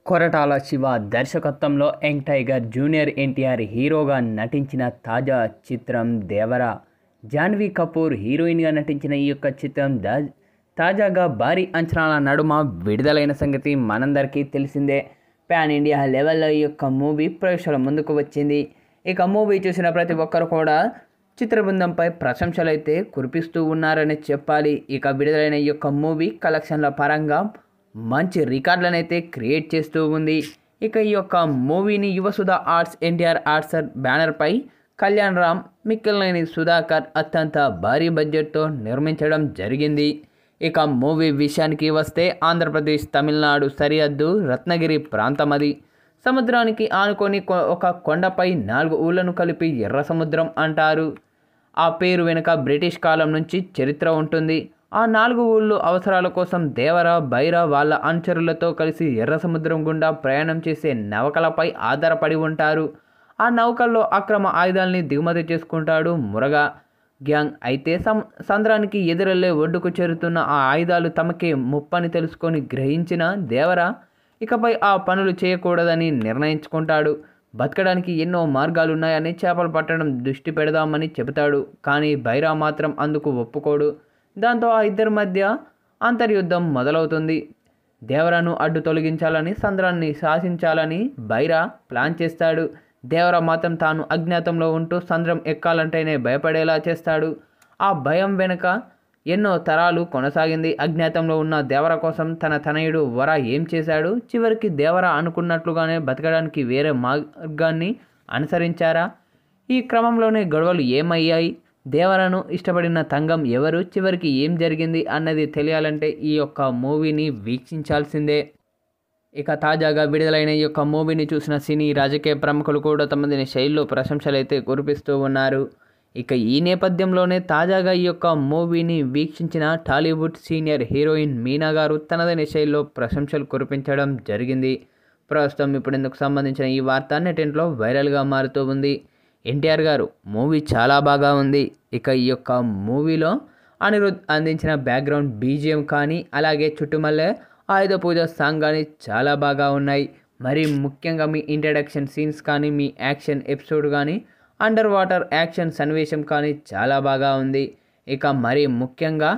కొరటాల శివ దర్శకత్వంలో young tiger junior NTR హీరోగా నటించిన తాజా చిత్రం దేవరా. జాన్వీ కపూర్ హీరోయిన్గా నటించిన ఈ యొక్క చిత్రం తాజాగా భారీ అంచనాల నడుమ విడుదలైన సంగతి మనందరికీ తెలిసిందే. పాన్ ఇండియా లెవెల్లో ఈ యొక్క మూవీ ప్రేక్షకుల ముందుకు వచ్చింది. ఇక మూవీ చూసిన ప్రతి ఒక్కరు కూడా చిత్ర బృందంపై ప్రశంసలు అయితే కురిపిస్తూ ఉన్నారని చెప్పాలి. ఇక విడుదలైన ఈ యొక్క మూవీ కలెక్షన్ల పరంగా మంచి రికార్డులను అయితే క్రియేట్ చేస్తూ ఉంది. ఇక ఈ యొక్క మూవీని యువసుధ ఆర్ట్స్ ఎన్టీఆర్ ఆర్ట్స్ బ్యానర్పై కళ్యాణ్ రామ్, మిక్కిలినేని సుధాకర్ అత్యంత భారీ బడ్జెట్తో నిర్మించడం జరిగింది. ఇక మూవీ విషయానికి వస్తే ఆంధ్రప్రదేశ్ తమిళనాడు సరిహద్దు రత్నగిరి ప్రాంతం అది. సముద్రానికి ఆనుకొని ఒక కొండపై 4 ఊళ్ళను కలిపి ఎర్ర సముద్రం అంటారు. ఆ పేరు వెనుక బ్రిటిష్ కాలం నుంచి చరిత్ర ఉంటుంది. ఆ 4 ఊళ్ళు అవసరాల కోసం దేవర, బైర వాళ్ళ అనుచరులతో కలిసి ఎర్ర సముద్రం గుండా ప్రయాణం చేసే నౌకలపై ఆధారపడి ఉంటారు. ఆ నౌకల్లో అక్రమ ఆయుధాలని దిగుమతి చేసుకుంటాడు మురగా గ్యాంగ్. అయితే సంద్రానికి ఎదురెళ్లే ఒడ్డుకు చేరుతున్న ఆ ఆయుధాలు తమకే ముప్పని తెలుసుకొని గ్రహించిన దేవర ఇకపై ఆ పనులు చేయకూడదని నిర్ణయించుకుంటాడు. బతకడానికి ఎన్నో మార్గాలున్నాయని చేపలు పట్టడం దృష్టి పెడదామని చెబుతాడు. కానీ బైరా మాత్రం అందుకు ఒప్పుకోడు. దాంతో ఆ ఇద్దరి మధ్య అంతర్యుద్ధం మొదలవుతుంది. దేవరను అడ్డు తొలగించాలని, సంద్రాన్ని శాసించాలని బైరా ప్లాన్ చేస్తాడు. దేవర మాత్రం తాను అజ్ఞాతంలో ఉంటూ సంద్రం ఎక్కాలంటేనే భయపడేలా చేస్తాడు. ఆ భయం వెనుక ఎన్నో తరాలు కొనసాగింది. అజ్ఞాతంలో ఉన్న దేవర కోసం తన తనయుడు వర ఏం చేశాడు? చివరికి దేవర అనుకున్నట్లుగానే బతకడానికి వేరే మార్గాన్ని అనుసరించారా? ఈ క్రమంలోనే గొడవలు ఏమయ్యాయి? దేవరను ఇష్టపడిన తంగం ఎవరు? చివరికి ఏం జరిగింది అన్నది తెలియాలంటే ఈ యొక్క మూవీని వీక్షించాల్సిందే. ఇక తాజాగా విడుదలైన ఈ యొక్క మూవీని చూసిన సినీ రాజకీయ ప్రముఖులు కూడా తమది శైలిలో ప్రశంసలు అయితే కురిపిస్తూ ఉన్నారు. ఇక ఈ నేపథ్యంలోనే తాజాగా ఈ యొక్క మూవీని వీక్షించిన టాలీవుడ్ సీనియర్ హీరోయిన్ మీనా గారు తనదైన శైలిలో ప్రశంసలు కురిపించడం జరిగింది. ప్రస్తుతం ఇప్పుడు ఇందుకు సంబంధించిన ఈ వార్త నెట్టింట్లో వైరల్గా మారుతూ ఉంది. ఎన్టీఆర్ గారు మూవీ చాలా బాగా ఉంది. ఇక ఈ యొక్క మూవీలో అనిరుద్ అందించిన బ్యాక్గ్రౌండ్ బీజిఎం కానీ, అలాగే చుట్టుమల్లే ఆయుధ పూజ సాంగ్ కానీ చాలా బాగా ఉన్నాయి. మరి ముఖ్యంగా మీ ఇంట్రడక్షన్ సీన్స్ కానీ, మీ యాక్షన్ ఎపిసోడ్ కానీ, అండర్ వాటర్ యాక్షన్ సన్నివేశం కానీ చాలా బాగా ఉంది. ఇక మరి ముఖ్యంగా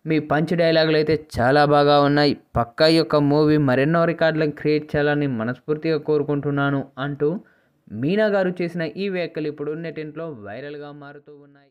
మీ పంచ్ డైలాగులు అయితే చాలా బాగా ఉన్నాయి. పక్కా ఈ యొక్క మూవీ మరెన్నో రికార్డులను క్రియేట్ చేయాలని మనస్ఫూర్తిగా కోరుకుంటున్నాను అంటూ మీనా గారు చేసిన ఈ వ్యాఖ్యలు ఇప్పుడు నెట్టింట్లో వైరల్గా మారుతూ ఉన్నాయి.